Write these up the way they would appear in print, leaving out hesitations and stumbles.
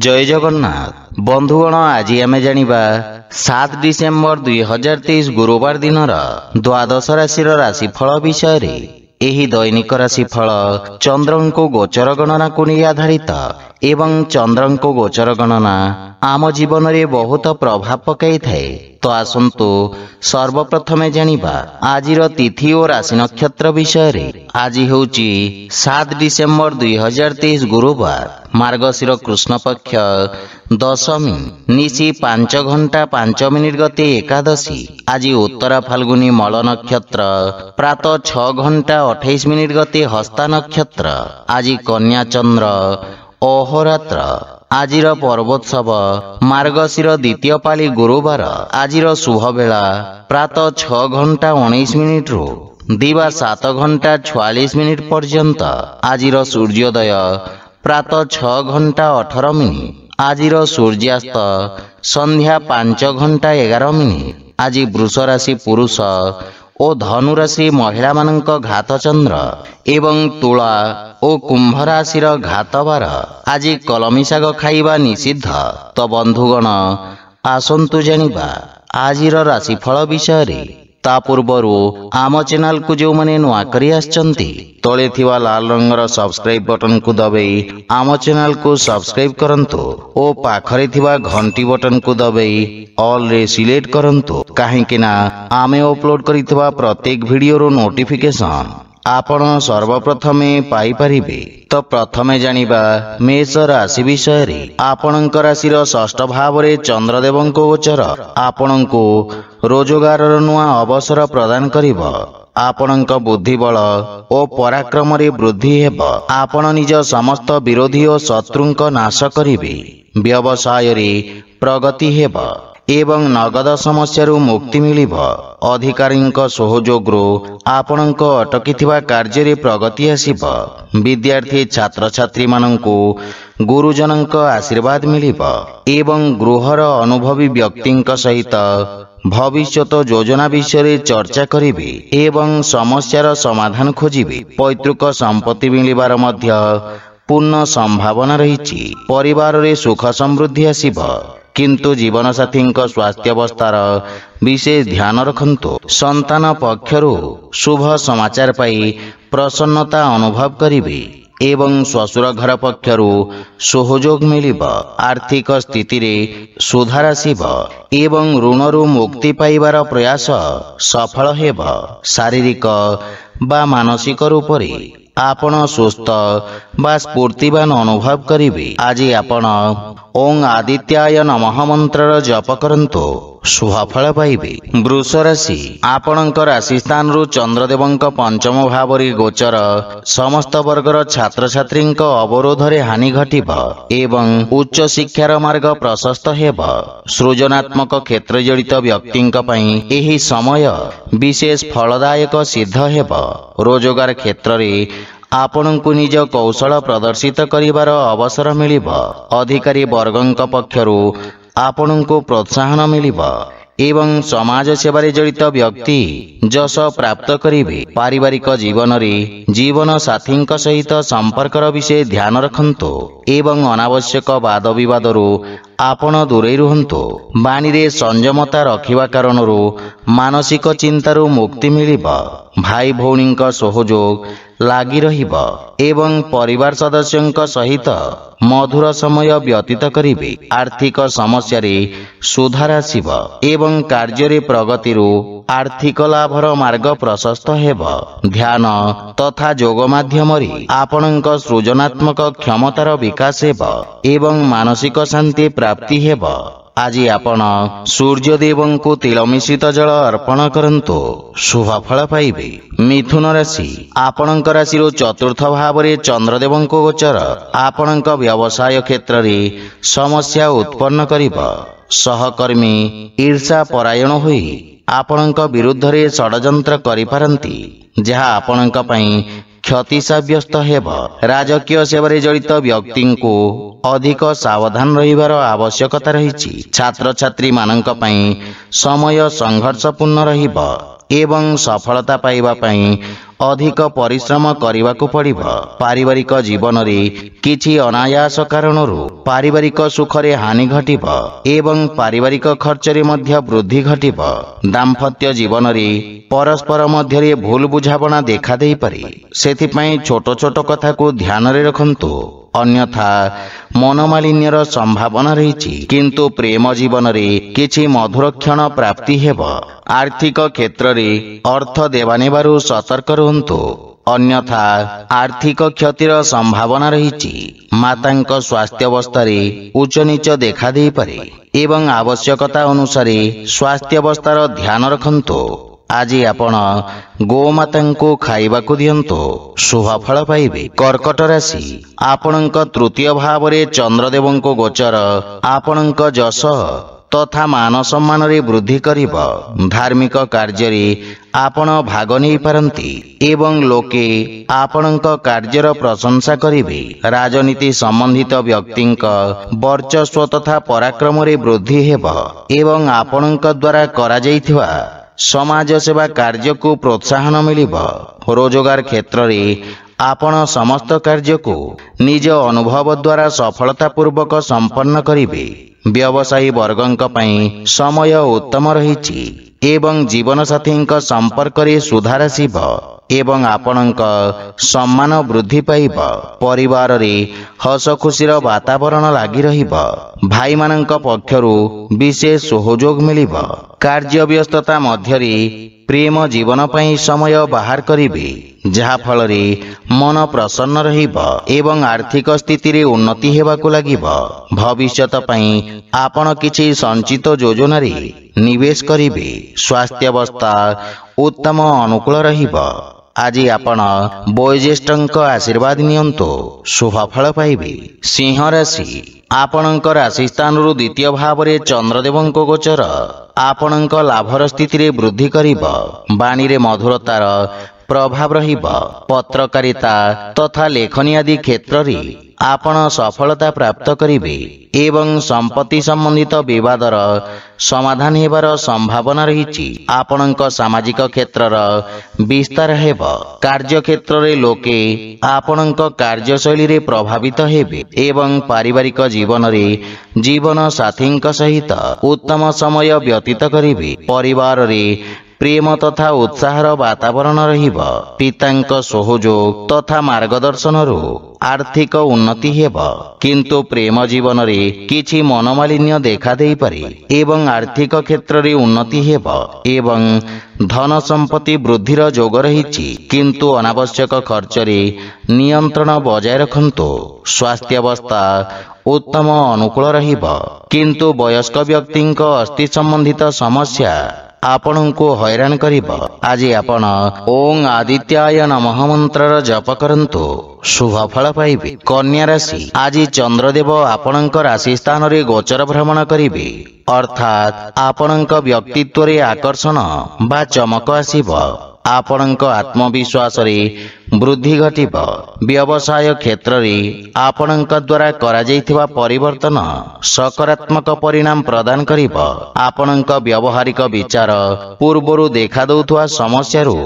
जय जगन्नाथ बंधुगण आज आम जानिबा 7 डिसेम्बर 2023 गुरुवार दिन द्वादश राशि राशिफल विषय रे। एही दैनिक राशिफल चंद्रको गोचर गणना को नहीं आधारित एवं चंद्रको गोचर गणना आम जीवन रे बहुत प्रभाव पकाई थाए। तो आसंतु सर्वप्रथमे जानिबा आजिर तिथि और राशि नक्षत्र विषय रे। आज होउची 7 डिसेम्बर 2023 गुरुवार मार्गशीर कृष्ण पक्ष दशमी निशी 5 घंटा 5 मिनिट गते एकादशी। आज उत्तरा फाल्गुनी मल नक्षत्र प्रातः 6 घंटा 28 मिनिट गते हस्ता नक्षत्र। आज कन्या चंद्र अहोरात्र। आजिर पर्वोत्सव मार्गशीर द्वितीय पाली गुरुवार। आजिर शुभ बेला प्रातः 6 घंटा 19 मिनिट रु दिवा 7 घंटा 46 मिनिट पर्यंत। आजिर सूर्योदय प्रातः 6 घंटा 18 मिनिट। आजिर सूर्यास्त संध्या 5 घंटा 11 मिनिट। आज वृष राशि पुरुष और धनु राशि महिला मानक घात चंद्र एवं तुला और कुंभ राशि घात बार। आज कलमी शाग खाइबा निषिद्ध। तो बंधुगण आसंतु जानिबा आजिर राशिफल विषय रे। ता पूर्वरु आम चैनल को जो माने नुआ करी आछंती तळे थिवा लाल रंगर सब्सक्राइब बटन को दबाई आम चैनल को सब्सक्राइब करंतु ओ पाखरे थिवा घंटी बटन को दबाई ऑल रे सिलेक्ट करंतु काहेकि ना आमे अपलोड करितवा प्रत्येक वीडियो रो नोटिफिकेशन आपण सर्वप्रथमे पाई परिबे। तो प्रथमे जानिबा मेष राशि विषय रे। आपणक राशिर षष्ठ भाव रे चंद्रदेवंको गोचर आपणको रोजगार नुआ अवसर प्रदान करिब। आपणक बुद्धिबल और पराक्रम रे वृद्धि हेब। आपण निज समस्त विरोधी और शत्रुंक नाश करिबे। व्यवसाय रे प्रगति हेब एवं नगद समस्या मुक्ति मिलिब। अधिकारींक सहयोग आपणक अटकी कार्य रे प्रगति आसिब। विद्यार्थी छात्र छात्री मानंकु गुरुजनक आशीर्वाद मिलिब एवं गृहर अनुभवी व्यक्तिंक सहित भविष्यत योजना विषय चर्चा करिबे एवं समस्यार समाधान खोजिबे। पैतृक संपत्ति मिलिबार मध्य पूर्ण संभावना रही। परिवार रे सुख समृद्धि आसिब किंतु जीवन साथी स्वास्थ्य अवस्थार विशेष ध्यान रखंतु। संतान पक्षरु शुभ समाचार पाई प्रसन्नता अनुभव करिबे एवं ससुर घर पक्षरु सहयोग मिलिब। आर्थिक स्थिति रे सुधार आसिब एवं ऋणरु मुक्ति पाइबार प्रयास सफल हेब। शारीरिक बा मानसिक रूप रे आपण सुस्थ बा स्फूर्तिवान अनुभव करिबे। आज आपण ओं आदित्याय नमः मंत्र जप करंतु शुभ फल पाइबे। वृष राशि आपणक राशि स्थान रु चंद्रदेवंक पंचम भाव रे गोचर समस्त वर्गर छात्र छात्री अवरोध रे हानि घटिब एवं उच्च शिक्षार मार्ग प्रशस्त हेब। सृजनात्मक क्षेत्र जड़ित व्यक्तिंक पई एही समय विशेष फलदायक सिद्ध हेब। रोजगार क्षेत्र रे आपणको निज कौशल प्रदर्शित करिवार अवसर मिलिब। अधिकारी वर्गंक पक्षरु आपणको प्रोत्साहन मिलिब एवं समाज सेवारे जड़ित व्यक्ति जश प्राप्त करिवे। पारिवारिक जीवन रे जीवन साथी सहित संपर्कर विषय ध्यान रखंतु एवं अनावश्यक वाद विवादरू आपण दूरे रुहंतु। बाणी रे संयमता रखिवा कारणरू मानसिक चिंतारू मुक्ति मिलिब। भाई भौणींक सहयोग लागी रहिब एवं परिवार सदस्यंक सहित मधुर समय व्यतीत करिवे। आर्थिक समस्या रे सुधार आसिब एवं कार्य रे प्रगति रु आर्थिक लाभर मार्ग प्रशस्त हेब। ध्यान तथा योग माध्यम रे आपणक सृजनात्मक क्षमतार विकास हेब एवं मानसिक शांति प्राप्ति हेब। आज आपण सूर्यदेवं को तिल मिश्रित जल अर्पण करंतु शुभ फल पाइबे। मिथुन राशि आपणक राशि चतुर्थ भाव रे चंद्रदेवं को गोचर आपणक व्यवसाय क्षेत्र रे समस्या उत्पन्न करिब। सहकर्मी ईर्षा परायण होई आपणक विरुद्ध रे षडयंत्र करिपारंती जहा आपणक पई क्षति साब्यस्त हेब। राजकीय सेवारे जड़ित व्यक्ति को अधिक सावधान रहिबार आवश्यकता रही। छात्र छात्री मानक पई समय संघर्षपूर्ण रहिब एवं सफलता पाइबा पई ଅଧିକ ପରିଶ୍ରମ କରିବାକୁ ପଡ଼ିବ। ପାରିବାରିକ ଜୀବନରେ କିଛି ଅନାୟାସ କାରଣରୁ ପାରିବାରିକ ସୁଖରେ ହାନି ଘଟିବ ଏବଂ ପାରିବାରିକ ଖର୍ଚ୍ଚରେ ମଧ୍ୟ ବୃଦ୍ଧି ଘଟିବ। ଦାମ୍ପତ୍ୟ ଜୀବନରେ ପରସ୍ପର ମଧ୍ୟରେ ଭୁଲ ବୁଝାମଣା ଦେଖାଦେଇପାରେ। ସେଥିପାଇଁ ଛୋଟ ଛୋଟ କଥାକୁ ଧ୍ୟାନରେ ରଖନ୍ତୁ, ଅନ୍ୟଥା ମନୋମାଳିନ୍ୟର ସମ୍ଭାବନା ରହିଛି। କିନ୍ତୁ ପ୍ରେମ ଜୀବନରେ କିଛି ମଧୁର କ୍ଷଣ ପ୍ରାପ୍ତି ହେବ। ଆର୍ଥିକ କ୍ଷେତ୍ରରେ ଅର୍ଥ ଦେବା ନେବାରୁ ସତର୍କ ରୁହନ୍ତୁ, ଅନ୍ୟଥା ଆର୍ଥିକ କ୍ଷତିର ସମ୍ଭାବନା ରହିଛି। ମାତାଙ୍କ ସ୍ୱାସ୍ଥ୍ୟାବସ୍ଥାରେ ଉଚ୍ଚ ନିଚ ଦେଖାଦେଇପାରେ ଏବଂ ଆବଶ୍ୟକତା ଅନୁସାରେ ସ୍ୱାସ୍ଥ୍ୟାବସ୍ଥାର ଧ୍ୟାନ ରଖନ୍ତୁ। ଆଜି ଆପଣ ଗୋମାତାଙ୍କୁ ଖାଇବାକୁ ଦିଅନ୍ତୁ, ଶୁଭ ଫଳ ପାଇବେ। କର୍କଟ ରାଶି, ଆପଣଙ୍କ ତୃତୀୟ ଭାବରେ ଚନ୍ଦ୍ରଦେବଙ୍କ ଗୋଚର ଆପଣଙ୍କ ଯଶ ତଥା ମାନ ସମ୍ମାନରେ ବୃଦ୍ଧି କରିବ। ଧାର୍ମିକ କାର୍ଯ୍ୟରେ ଆପଣ ଭାଗ ନେଇପାରନ୍ତି ଏବଂ ଲୋକେ ଆପଣଙ୍କ କାର୍ଯ୍ୟର ପ୍ରଶଂସା କରିବେ। ରାଜନୀତି ସମ୍ବନ୍ଧିତ ବ୍ୟକ୍ତିଙ୍କ ବର୍ଚସ୍ୱ ତଥା ପରାକ୍ରମରେ ବୃଦ୍ଧି ହେବ ଏବଂ ଆପଣଙ୍କ ଦ୍ୱାରା କରାଯାଇଥିବା ସମାଜ ସେବା କାର୍ଯ୍ୟକୁ ପ୍ରୋତ୍ସାହନ ମିଳିବ। ରୋଜଗାର କ୍ଷେତ୍ରରେ ଆପଣ ସମସ୍ତ କାର୍ଯ୍ୟକୁ ନିଜ ଅନୁଭବ ଦ୍ୱାରା ସଫଳତାପୂର୍ବକ ସମ୍ପନ୍ନ କରିବେ। ବ୍ୟବସାୟୀ ବର୍ଗଙ୍କ ପାଇଁ ସମୟ ଉତ୍ତମ ରହିଛି ଏବଂ ଜୀବନସାଥୀଙ୍କ ସମ୍ପର୍କରେ ସୁଧାର ଆସିବ ଏବଂ ଆପଣଙ୍କ ସମ୍ମାନ ବୃଦ୍ଧି ପାଇବ। ପରିବାରରେ ହସ ଖୁସିର ବାତାବରଣ ଲାଗି ରହିବ। ଭାଇମାନଙ୍କ ପକ୍ଷରୁ ବିଶେଷ ସହଯୋଗ ମିଳିବ। କାର୍ଯ୍ୟ ବ୍ୟସ୍ତତା ମଧ୍ୟରେ ପ୍ରେମ ଜୀବନ ପାଇଁ ସମୟ ବାହାର କରିବେ, ଯାହା ଫଳରେ ମନ ପ୍ରସନ୍ନ ରହିବ ଏବଂ ଆର୍ଥିକ ସ୍ଥିତିରେ ଉନ୍ନତି ହେବାକୁ ଲାଗିବ। ଭବିଷ୍ୟତ ପାଇଁ ଆପଣ କିଛି ସଞ୍ଚିତ ଯୋଜନାରେ ନିବେଶ କରିବେ। ସ୍ୱାସ୍ଥ୍ୟାବସ୍ଥା ଉତ୍ତମ ଅନୁକୂଳ ରହିବ। ଆଜି ଆପଣ ବୟୋଜ୍ୟେଷ୍ଠଙ୍କ ଆଶୀର୍ବାଦ ନିଅନ୍ତୁ, ଶୁଭ ଫଳ ପାଇବେ। ସିଂହ ରାଶି, ଆପଣଙ୍କ ରାଶି ସ୍ଥାନରୁ ଦ୍ୱିତୀୟ ଭାବରେ ଚନ୍ଦ୍ରଦେବଙ୍କ ଗୋଚର ଆପଣଙ୍କ ଲାଭର ସ୍ଥିତିରେ ବୃଦ୍ଧି କରିବ। ବାଣୀରେ ମଧୁରତାର ପ୍ରଭାବ ରହିବ। ପତ୍ରକାରିତା ତଥା ଲେଖନୀ ଆଦି କ୍ଷେତ୍ରରେ ଆପଣ ସଫଳତା ପ୍ରାପ୍ତ କରିବେ ଏବଂ ସମ୍ପତ୍ତି ସମ୍ବନ୍ଧିତ ବିବାଦର ସମାଧାନ ହେବାର ସମ୍ଭାବନା ରହିଛି। ଆପଣଙ୍କ ସାମାଜିକ କ୍ଷେତ୍ରର ବିସ୍ତାର ହେବ। କାର୍ଯ୍ୟକ୍ଷେତ୍ରରେ ଲୋକେ ଆପଣଙ୍କ କାର୍ଯ୍ୟଶୈଳୀରେ ପ୍ରଭାବିତ ହେବେ ଏବଂ ପାରିବାରିକ ଜୀବନରେ ଜୀବନ ସାଥୀଙ୍କ ସହିତ ଉତ୍ତମ ସମୟ ବ୍ୟତୀତ କରିବେ। ପରିବାରରେ ପ୍ରେମ ତଥା ଉତ୍ସାହର ବାତାବରଣ ରହିବ। ପିତାଙ୍କ ସହଯୋଗ ତଥା ମାର୍ଗଦର୍ଶନରୁ ଆର୍ଥିକ ଉନ୍ନତି ହେବ। କିନ୍ତୁ ପ୍ରେମ ଜୀବନରେ କିଛି ମନୋମାଳିନ୍ୟ ଦେଖାଦେଇପାରେ ଏବଂ ଆର୍ଥିକ କ୍ଷେତ୍ରରେ ଉନ୍ନତି ହେବ ଏବଂ ଧନ ସମ୍ପତ୍ତି ବୃଦ୍ଧିର ଯୋଗ ରହିଛି। କିନ୍ତୁ ଅନାବଶ୍ୟକ ଖର୍ଚ୍ଚରେ ନିୟନ୍ତ୍ରଣ ବଜାୟ ରଖନ୍ତୁ। ସ୍ୱାସ୍ଥ୍ୟାବସ୍ଥା ଉତ୍ତମ ଅନୁକୂଳ ରହିବ। କିନ୍ତୁ ବୟସ୍କ ବ୍ୟକ୍ତିଙ୍କ ଅସ୍ଥି ସମ୍ବନ୍ଧିତ ସମସ୍ୟା ଆପଣଙ୍କୁ ହଇରାଣ କରିବ। ଆଜି ଆପଣ ଓଂ ଆଦିତ୍ୟାୟ ନମଃ ମନ୍ତ୍ରର ଜପ କରନ୍ତୁ, ଶୁଭ ଫଳ ପାଇବେ। କନ୍ୟା ରାଶି, ଆଜି ଚନ୍ଦ୍ରଦେବ ଆପଣଙ୍କ ରାଶି ସ୍ଥାନରେ ଗୋଚର ଭ୍ରମଣ କରିବେ, ଅର୍ଥାତ୍ ଆପଣଙ୍କ ବ୍ୟକ୍ତିତ୍ୱରେ ଆକର୍ଷଣ ବା ଚମକ ଆସିବ। ଆପଣଙ୍କ ଆତ୍ମବିଶ୍ୱାସରେ ବୃଦ୍ଧି ଘଟିବ। ବ୍ୟବସାୟ କ୍ଷେତ୍ରରେ ଆପଣଙ୍କ ଦ୍ୱାରା କରାଯାଇଥିବା ପରିବର୍ତ୍ତନ ସକାରାତ୍ମକ ପରିଣାମ ପ୍ରଦାନ କରିବ। ଆପଣଙ୍କ ବ୍ୟବହାରିକ ବିଚାର ପୂର୍ବରୁ ଦେଖାଦେଉଥିବା ସମସ୍ୟାରୁ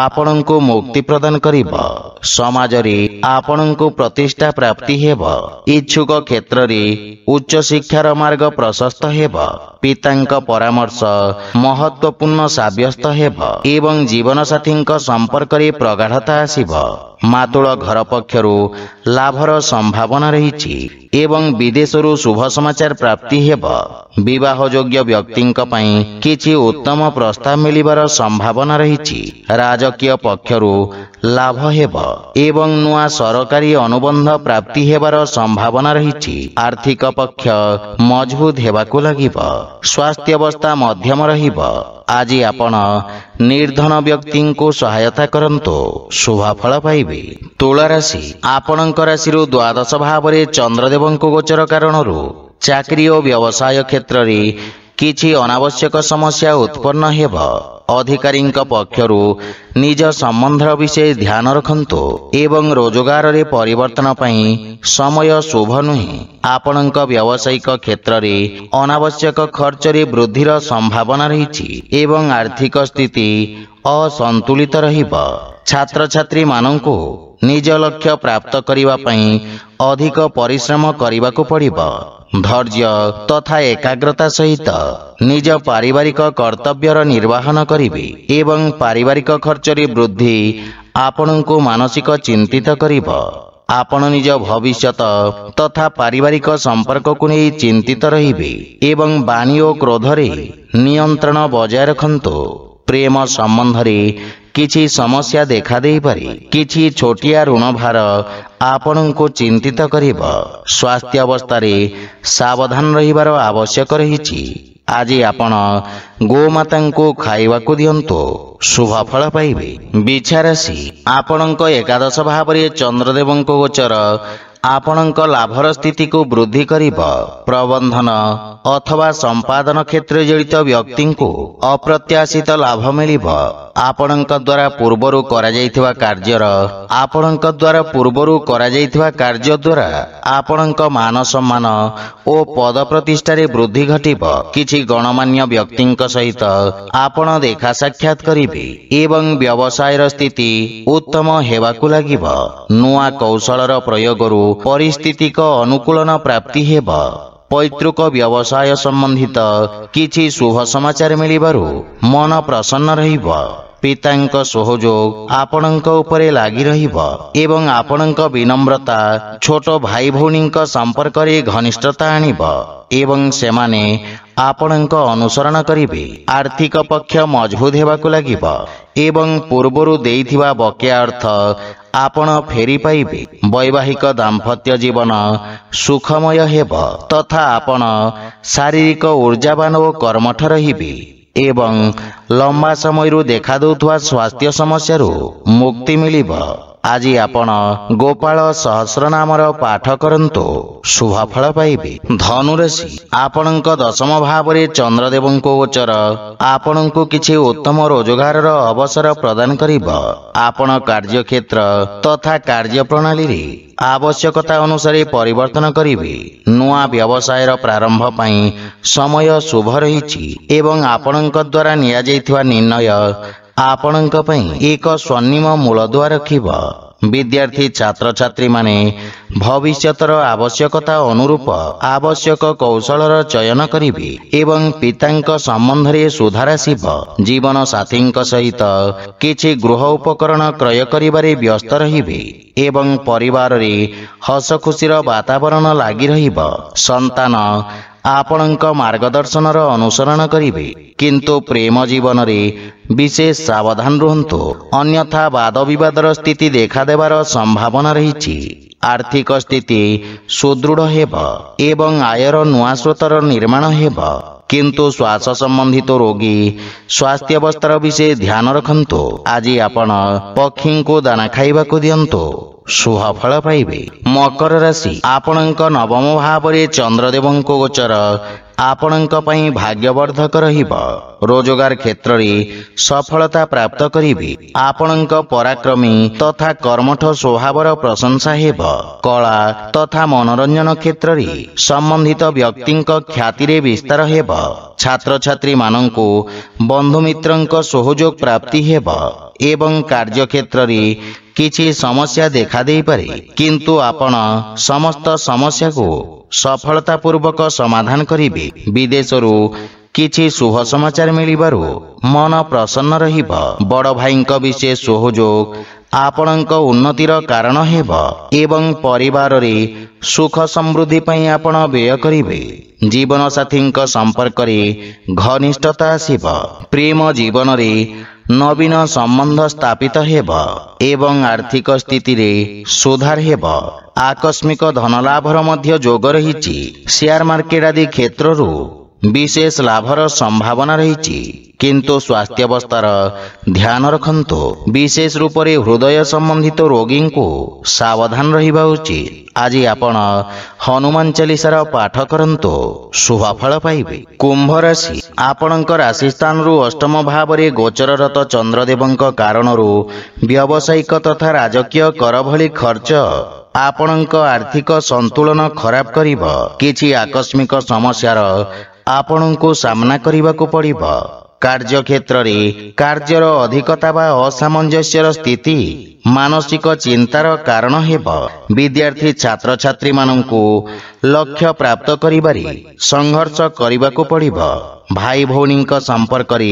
ଆପଣଙ୍କୁ ମୁକ୍ତି ପ୍ରଦାନ କରିବ। ସମାଜରେ ଆପଣଙ୍କୁ ପ୍ରତିଷ୍ଠା ପ୍ରାପ୍ତି ହେବ। ଇଚ୍ଛୁକ କ୍ଷେତ୍ରରେ ଉଚ୍ଚ ଶିକ୍ଷାର ମାର୍ଗ ପ୍ରଶସ୍ତ ହେବ। ପିତାଙ୍କ ପରାମର୍ଶ ମହତ୍ୱପୂର୍ଣ୍ଣ ସାବ୍ୟସ୍ତ ହେବ ଏବଂ ଜୀବନସାଥୀଙ୍କ ସମ୍ପର୍କରେ ପ୍ରଗାଢ଼ତା ଆସିବ। ମାତୃଳ ଘର ପକ୍ଷରୁ ଲାଭର ସମ୍ଭାବନା ରହିଛି ଏବଂ ବିଦେଶରୁ ଶୁଭ ସମାଚାର ପ୍ରାପ୍ତି ହେବ। ବିବାହ ଯୋଗ୍ୟ ବ୍ୟକ୍ତିଙ୍କ ପାଇଁ କିଛି ଉତ୍ତମ ପ୍ରସ୍ତାବ ମିଳିବାର ସମ୍ଭାବନା ରହିଛି। ରାଜକୀୟ ପକ୍ଷରୁ ଲାଭ ହେବ ଏବଂ ନୂଆ ସରକାରୀ ଅନୁବନ୍ଧ ପ୍ରାପ୍ତି ହେବାର ସମ୍ଭାବନା ରହିଛି। ଆର୍ଥିକ ପକ୍ଷ ମଜବୁତ ହେବାକୁ ଲାଗିବ। ସ୍ୱାସ୍ଥ୍ୟାବସ୍ଥା ମଧ୍ୟମ ରହିବ। ଆଜି ଆପଣ ନିର୍ଧନ ବ୍ୟକ୍ତିଙ୍କୁ ସହାୟତା କରନ୍ତୁ, ଶୁଭ ଫଳ ପାଇବେ। ତୁଳା ରାଶି, ଆପଣଙ୍କ ରାଶିରୁ ଦ୍ୱାଦଶ ଭାବରେ ଚନ୍ଦ୍ରଦେବଙ୍କ ଗୋଚର କାରଣରୁ ଚାକିରି ଓ ବ୍ୟବସାୟ କ୍ଷେତ୍ରରେ କିଛି ଅନାବଶ୍ୟକ ସମସ୍ୟା ଉତ୍ପନ୍ନ ହେବ। ଅଧିକାରୀଙ୍କ ପକ୍ଷରୁ ନିଜ ସମ୍ବନ୍ଧର ବିଷୟ ଧ୍ୟାନ ରଖନ୍ତୁ ଏବଂ ରୋଜଗାରରେ ପରିବର୍ତ୍ତନ ପାଇଁ ସମୟ ଶୁଭ ନୁହେଁ। ଆପଣଙ୍କ ବ୍ୟବସାୟିକ କ୍ଷେତ୍ରରେ ଅନାବଶ୍ୟକ ଖର୍ଚ୍ଚରେ ବୃଦ୍ଧିର ସମ୍ଭାବନା ରହିଛି ଏବଂ ଆର୍ଥିକ ସ୍ଥିତି ଅସନ୍ତୁଳିତ ରହିବ। ଛାତ୍ରଛାତ୍ରୀ ମାନଙ୍କୁ ନିଜ ଲକ୍ଷ୍ୟ ପ୍ରାପ୍ତ କରିବା ପାଇଁ ଅଧିକ ପରିଶ୍ରମ କରିବାକୁ ପଡ଼ିବ। ଧୈର୍ଯ୍ୟ ତଥା ଏକାଗ୍ରତା ସହିତ ନିଜ ପାରିବାରିକ କର୍ତ୍ତବ୍ୟର ନିର୍ବାହନ କରିବେ ଏବଂ ପାରିବାରିକ ଖର୍ଚ୍ଚରେ ବୃଦ୍ଧି ଆପଣଙ୍କୁ ମାନସିକ ଚିନ୍ତିତ କରିବ। ଆପଣ ନିଜ ଭବିଷ୍ୟତ ତଥା ପାରିବାରିକ ସମ୍ପର୍କକୁ ନେଇ ଚିନ୍ତିତ ରହିବେ ଏବଂ ବାଣୀ ଓ କ୍ରୋଧରେ ନିୟନ୍ତ୍ରଣ ବଜାୟ ରଖନ୍ତୁ। ପ୍ରେମ ସମ୍ବନ୍ଧରେ କିଛି ସମସ୍ୟା ଦେଖାଦେଇପାରେ। କିଛି ଛୋଟିଆ ଋଣ ଭାର ଆପଣଙ୍କୁ ଚିନ୍ତିତ କରିବ। ସ୍ୱାସ୍ଥ୍ୟ ଅବସ୍ଥାରେ ସାବଧାନ ରହିବାର ଆବଶ୍ୟକ ରହିଛି। ଆଜି ଆପଣ ଗୋମାତାଙ୍କୁ ଖାଇବାକୁ ଦିଅନ୍ତୁ, ଶୁଭ ଫଳ ପାଇବେ। ବିଛା ରାଶି, ଆପଣଙ୍କ ଏକାଦଶ ଭାବରେ ଚନ୍ଦ୍ରଦେବଙ୍କ ଗୋଚର ଆପଣଙ୍କ ଲାଭର ସ୍ଥିତିକୁ ବୃଦ୍ଧି କରିବ। ପ୍ରବନ୍ଧନ ଅଥବା ସମ୍ପାଦନ କ୍ଷେତ୍ରରେ ଜଡ଼ିତ ବ୍ୟକ୍ତିଙ୍କୁ ଅପ୍ରତ୍ୟାଶିତ ଲାଭ ମିଳିବ। ଆପଣଙ୍କ ଦ୍ୱାରା ପୂର୍ବରୁ କରାଯାଇଥିବା କାର୍ଯ୍ୟ ଦ୍ୱାରା ଆପଣଙ୍କ ମାନ ସମ୍ମାନ ଓ ପଦ ପ୍ରତିଷ୍ଠାରେ ବୃଦ୍ଧି ଘଟିବ। କିଛି ଗଣମାନ୍ୟ ବ୍ୟକ୍ତିଙ୍କ ସହିତ ଆପଣ ଦେଖା ସାକ୍ଷାତ କରିବେ ଏବଂ ବ୍ୟବସାୟର ସ୍ଥିତି ଉତ୍ତମ ହେବାକୁ ଲାଗିବ। ନୂଆ କୌଶଳର ପ୍ରୟୋଗରୁ ପରିସ୍ଥିତିକ ଅନୁକୂଳନ ପ୍ରାପ୍ତି ହେବ। ପୈତୃକ ବ୍ୟବସାୟ ସମ୍ବନ୍ଧିତ କିଛି ଶୁଭ ସମାଚାର ମିଳିବାରୁ ମନ ପ୍ରସନ୍ନ ରହିବ। ପିତାଙ୍କ ସହଯୋଗ ଆପଣଙ୍କ ଉପରେ ଲାଗି ରହିବ ଏବଂ ଆପଣଙ୍କ ବିନମ୍ରତା ଛୋଟ ଭାଇ ଭଉଣୀଙ୍କ ସମ୍ପର୍କରେ ଘନିଷ୍ଠତା ଆଣିବ ଏବଂ ସେମାନେ ଆପଣଙ୍କ ଅନୁସରଣ କରିବେ। ଆର୍ଥିକ ପକ୍ଷ ମଜବୁତ ହେବାକୁ ଲାଗିବ ଏବଂ ପୂର୍ବରୁ ଦେଇଥିବା ବକେୟା ଅର୍ଥ ଆପଣ ଫେରି ପାଇବେ। ବୈବାହିକ ଦାମ୍ପତ୍ୟ ଜୀବନ ସୁଖମୟ ହେବ ତଥା ଆପଣ ଶାରୀରିକ ଊର୍ଜାବାନ ଓ କର୍ମଠ ରହିବେ ଏବଂ ଲମ୍ବା ସମୟରୁ ଦେଖାଦେଉଥିବା ସ୍ୱାସ୍ଥ୍ୟ ସମସ୍ୟାରୁ ମୁକ୍ତି ମିଳିବ। ଆଜି ଆପଣ ଗୋପାଳ ସହସ୍ରନାମର ପାଠ କରନ୍ତୁ, ଶୁଭ ଫଳ ପାଇବେ। ଧନୁରାଶି, ଆପଣଙ୍କ ଦଶମ ଭାବରେ ଚନ୍ଦ୍ରଦେବଙ୍କ ଗୋଚର ଆପଣଙ୍କୁ କିଛି ଉତ୍ତମ ରୋଜଗାରର ଅବସର ପ୍ରଦାନ କରିବ। ଆପଣ କାର୍ଯ୍ୟକ୍ଷେତ୍ର ତଥା କାର୍ଯ୍ୟପ୍ରଣାଳୀରେ ଆବଶ୍ୟକତା ଅନୁସାରେ ପରିବର୍ତ୍ତନ କରିବେ। ନୂଆ ବ୍ୟବସାୟର ପ୍ରାରମ୍ଭ ପାଇଁ ସମୟ ଶୁଭ ରହିଛି ଏବଂ ଆପଣଙ୍କ ଦ୍ୱାରା ନିଆଯାଇଥିବା ନିର୍ଣ୍ଣୟ ଆପଣଙ୍କ ପାଇଁ ଏକ ସ୍ୱର୍ଣ୍ଣିମ ମୂଳଦୁଆ ରଖିବ। ବିଦ୍ୟାର୍ଥୀ ଛାତ୍ରଛାତ୍ରୀମାନେ ଭବିଷ୍ୟତର ଆବଶ୍ୟକତା ଅନୁରୂପ ଆବଶ୍ୟକ କୌଶଳର ଚୟନ କରିବେ ଏବଂ ପିତାଙ୍କ ସମ୍ବନ୍ଧରେ ସୁଧାର ଆସିବ। ଜୀବନ ସାଥୀଙ୍କ ସହିତ କିଛି ଗୃହ ଉପକରଣ କ୍ରୟ କରିବାରେ ବ୍ୟସ୍ତ ରହିବେ ଏବଂ ପରିବାରରେ ହସ ଖୁସିର ବାତାବରଣ ଲାଗି ରହିବ। ସନ୍ତାନ ଆପଣଙ୍କ ମାର୍ଗଦର୍ଶନର ଅନୁସରଣ କରିବେ, କିନ୍ତୁ ପ୍ରେମ ଜୀବନରେ ବିଶେଷ ସାବଧାନ ରୁହନ୍ତୁ, ଅନ୍ୟଥା ବାଦ ବିବାଦର ସ୍ଥିତି ଦେଖାଦେବାର ସମ୍ଭାବନା ରହିଛି। ଆର୍ଥିକ ସ୍ଥିତି ସୁଦୃଢ଼ ହେବ ଏବଂ ଆୟର ନୂଆ ସ୍ରୋତର ନିର୍ମାଣ ହେବ, କିନ୍ତୁ ଶ୍ୱାସ ସମ୍ବନ୍ଧିତ ରୋଗୀ ସ୍ୱାସ୍ଥ୍ୟାବସ୍ଥାର ବିଷୟ ଧ୍ୟାନ ରଖନ୍ତୁ। ଆଜି ଆପଣ ପକ୍ଷୀଙ୍କୁ ଦାନା ଖାଇବାକୁ ଦିଅନ୍ତୁ, ଶୁଭ ଫଳ ପାଇବେ। ମକର ରାଶି, ଆପଣଙ୍କ ନବମ ଭାବରେ ଚନ୍ଦ୍ରଦେବଙ୍କ ଗୋଚର ଆପଣଙ୍କ ପାଇଁ ଭାଗ୍ୟବର୍ଦ୍ଧକ ରହିବ। ରୋଜଗାର କ୍ଷେତ୍ରରେ ସଫଳତା ପ୍ରାପ୍ତ କରିବେ। ଆପଣଙ୍କ ପରାକ୍ରମୀ ତଥା କର୍ମଠ ସ୍ୱଭାବର ପ୍ରଶଂସା ହେବ। କଳା ତଥା ମନୋରଞ୍ଜନ କ୍ଷେତ୍ରରେ ସମ୍ବନ୍ଧିତ ବ୍ୟକ୍ତିଙ୍କ ଖ୍ୟାତିରେ ବିସ୍ତାର ହେବ। ଛାତ୍ରଛାତ୍ରୀମାନଙ୍କୁ ବନ୍ଧୁମିତ୍ରଙ୍କ ସହଯୋଗ ପ୍ରାପ୍ତି ହେବ ଏବଂ କାର୍ଯ୍ୟକ୍ଷେତ୍ରରେ କିଛି ସମସ୍ୟା ଦେଖାଦେଇପାରେ, କିନ୍ତୁ ଆପଣ ସମସ୍ତ ସମସ୍ୟାକୁ ସଫଳତାପୂର୍ବକ ସମାଧାନ କରିବେ। ବିଦେଶରୁ କିଛି ଶୁଭ ସମାଚାର ମିଳିବାରୁ ମନ ପ୍ରସନ୍ନ ରହିବ। ବଡ଼ ଭାଇଙ୍କ ବିଶେଷ ସହଯୋଗ ଆପଣଙ୍କ ଉନ୍ନତିର କାରଣ ହେବ ଏବଂ ପରିବାରରେ ସୁଖ ସମୃଦ୍ଧି ପାଇଁ ଆପଣ ବ୍ୟୟ କରିବେ। ଜୀବନସାଥୀଙ୍କ ସମ୍ପର୍କରେ ଘନିଷ୍ଠତା ଆସିବ। ପ୍ରେମ ଜୀବନରେ ନବୀନ ସମ୍ବନ୍ଧ ସ୍ଥାପିତ ହେବ ଏବଂ ଆର୍ଥିକ ସ୍ଥିତିରେ ସୁଧାର ହେବ। ଆକସ୍ମିକ ଧନଲାଭର ମଧ୍ୟ ଯୋଗ ରହିଛି। ସେୟାର ମାର୍କେଟ ଆଦି କ୍ଷେତ୍ରରୁ ବିଶେଷ ଲାଭର ସମ୍ଭାବନା ରହିଛି, କିନ୍ତୁ ସ୍ୱାସ୍ଥ୍ୟାବସ୍ଥାର ଧ୍ୟାନ ରଖନ୍ତୁ। ବିଶେଷ ରୂପରେ ହୃଦୟ ସମ୍ବନ୍ଧିତ ରୋଗୀଙ୍କୁ ସାବଧାନ ରହିବା ଉଚିତ। ଆଜି ଆପଣ ହନୁମାନ ଚାଳିଶାର ପାଠ କରନ୍ତୁ, ଶୁଭ ଫଳ ପାଇବେ। କୁମ୍ଭ ରାଶି, ଆପଣଙ୍କ ରାଶି ସ୍ଥାନରୁ ଅଷ୍ଟମ ଭାବରେ ଗୋଚରରତ ଚନ୍ଦ୍ରଦେବଙ୍କ କାରଣରୁ ବ୍ୟବସାୟିକ ତଥା ରାଜକୀୟ କର ଭଳି ଖର୍ଚ୍ଚ ଆପଣଙ୍କ ଆର୍ଥିକ ସନ୍ତୁଳନ ଖରାପ କରିବ। କିଛି ଆକସ୍ମିକ ସମସ୍ୟାର ଆପଣଙ୍କୁ ସାମ୍ନା କରିବାକୁ ପଡ଼ିବ। କାର୍ଯ୍ୟକ୍ଷେତ୍ରରେ କାର୍ଯ୍ୟର ଅଧିକତା ବା ଅସାମଞ୍ଜସ୍ୟର ସ୍ଥିତି ମାନସିକ ଚିନ୍ତାର କାରଣ ହେବ। ବିଦ୍ୟାର୍ଥୀ ଛାତ୍ରଛାତ୍ରୀମାନଙ୍କୁ ଲକ୍ଷ୍ୟ ପ୍ରାପ୍ତ କରିବାରେ ସଂଘର୍ଷ କରିବାକୁ ପଡ଼ିବ। ଭାଇ ଭଉଣୀଙ୍କ ସମ୍ପର୍କରେ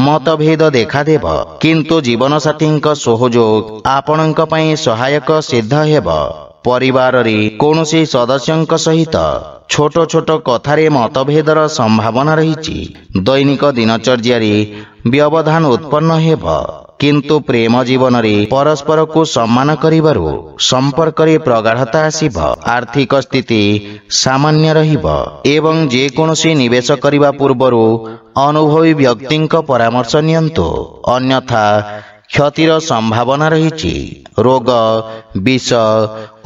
ମତଭେଦ ଦେଖାଦେବ, କିନ୍ତୁ ଜୀବନସାଥୀଙ୍କ ସହଯୋଗ ଆପଣଙ୍କ ପାଇଁ ସହାୟକ ସିଦ୍ଧ ହେବ। ପରିବାରରେ କୌଣସି ସଦସ୍ୟଙ୍କ ସହିତ ଛୋଟ ଛୋଟ କଥାରେ ମତଭେଦର ସମ୍ଭାବନା ରହିଛି। ଦୈନିକ ଦିନଚର୍ଯ୍ୟାରେ ବ୍ୟବଧାନ ଉତ୍ପନ୍ନ ହେବ, କିନ୍ତୁ ପ୍ରେମ ଜୀବନରେ ପରସ୍ପରକୁ ସମ୍ମାନ କରିବାରୁ ସମ୍ପର୍କରେ ପ୍ରଗାଢ଼ତା ଆସିବ। ଆର୍ଥିକ ସ୍ଥିତି ସାମାନ୍ୟ ରହିବ ଏବଂ ଯେକୌଣସି ନିବେଶ କରିବା ପୂର୍ବରୁ ଅନୁଭବୀ ବ୍ୟକ୍ତିଙ୍କ ପରାମର୍ଶ ନିଅନ୍ତୁ, ଅନ୍ୟଥା କ୍ଷତିର ସମ୍ଭାବନା ରହିଛି। ରୋଗ, ବିଷ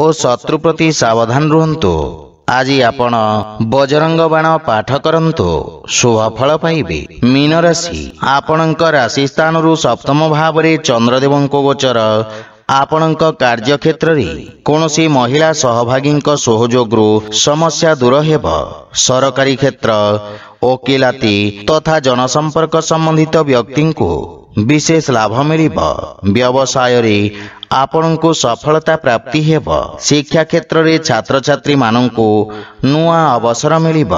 ଓ ଶତ୍ରୁ ପ୍ରତି ସାବଧାନ ରୁହନ୍ତୁ। ଆଜି ଆପଣ ବଜରଙ୍ଗ ବାଣ ପାଠ କରନ୍ତୁ, ଶୁଭ ଫଳ ପାଇବେ। ମୀନ ରାଶି, ଆପଣଙ୍କ ରାଶି ସ୍ଥାନରୁ ସପ୍ତମ ଭାବରେ ଚନ୍ଦ୍ରଦେବଙ୍କ ଗୋଚର ଆପଣଙ୍କ କାର୍ଯ୍ୟକ୍ଷେତ୍ରରେ କୌଣସି ମହିଳା ସହଭାଗୀଙ୍କ ସହଯୋଗରୁ ସମସ୍ୟା ଦୂର ହେବ। ସରକାରୀ କ୍ଷେତ୍ର, ଓକିଲାତି ତଥା ଜନସମ୍ପର୍କ ସମ୍ବନ୍ଧିତ ବ୍ୟକ୍ତିଙ୍କୁ ବିଶେଷ ଲାଭ ମିଳିବ। ବ୍ୟବସାୟରେ ଆପଣଙ୍କୁ ସଫଳତା ପ୍ରାପ୍ତି ହେବ। ଶିକ୍ଷା କ୍ଷେତ୍ରରେ ଛାତ୍ରଛାତ୍ରୀମାନଙ୍କୁ ନୂଆ ଅବସର ମିଳିବ।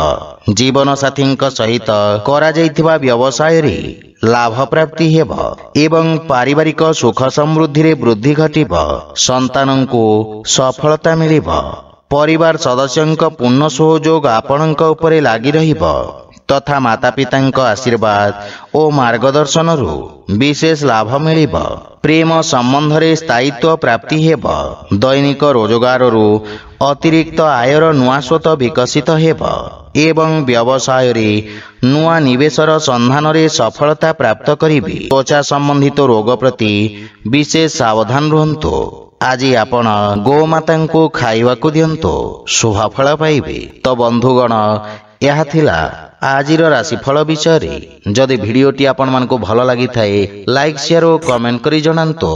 ଜୀବନସାଥୀଙ୍କ ସହିତ କରାଯାଇଥିବା ବ୍ୟବସାୟରେ ଲାଭ ପ୍ରାପ୍ତି ହେବ ଏବଂ ପାରିବାରିକ ସୁଖ ସମୃଦ୍ଧିରେ ବୃଦ୍ଧି ଘଟିବ। ସନ୍ତାନଙ୍କୁ ସଫଳତା ମିଳିବ। ପରିବାର ସଦସ୍ୟଙ୍କ ପୂର୍ଣ୍ଣ ସହଯୋଗ ଆପଣଙ୍କ ଉପରେ ଲାଗି ରହିବ ତଥା ମାତାପିତାଙ୍କ ଆଶୀର୍ବାଦ ଓ ମାର୍ଗଦର୍ଶନରୁ ବିଶେଷ ଲାଭ ମିଳିବ। ପ୍ରେମ ସମ୍ବନ୍ଧରେ ସ୍ଥାୟିତ୍ୱ ପ୍ରାପ୍ତି ହେବ। ଦୈନିକ ରୋଜଗାରରୁ ଅତିରିକ୍ତ ଆୟର ନୂଆ ସ୍ରୋତ ବିକଶିତ ହେବ ଏବଂ ବ୍ୟବସାୟରେ ନୂଆ ନିବେଶର ସନ୍ଧାନରେ ସଫଳତା ପ୍ରାପ୍ତ କରିବେ। ତ୍ୱଚା ସମ୍ବନ୍ଧିତ ରୋଗ ପ୍ରତି ବିଶେଷ ସାବଧାନ ରୁହନ୍ତୁ। ଆଜି ଆପଣ ଗୋମାତାଙ୍କୁ ଖାଇବାକୁ ଦିଅନ୍ତୁ, ଶୁଭ ଫଳ ପାଇବେ। ତ ବନ୍ଧୁଗଣ, ଏହା ଥିଲା ଆଜିର ରାଶିଫଳ ବିଷୟରେ। ଯଦି ଭିଡ଼ିଓଟି ଆପଣମାନଙ୍କୁ ଭଲ ଲାଗିଥାଏ, ଲାଇକ୍, ସେୟାର ଓ କମେଣ୍ଟ କରି ଜଣାନ୍ତୁ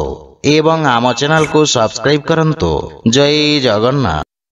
ଏବଂ ଆମ ଚ୍ୟାନେଲକୁ ସବସ୍କ୍ରାଇବ୍ କରନ୍ତୁ। ଜୟ ଜଗନ୍ନାଥ।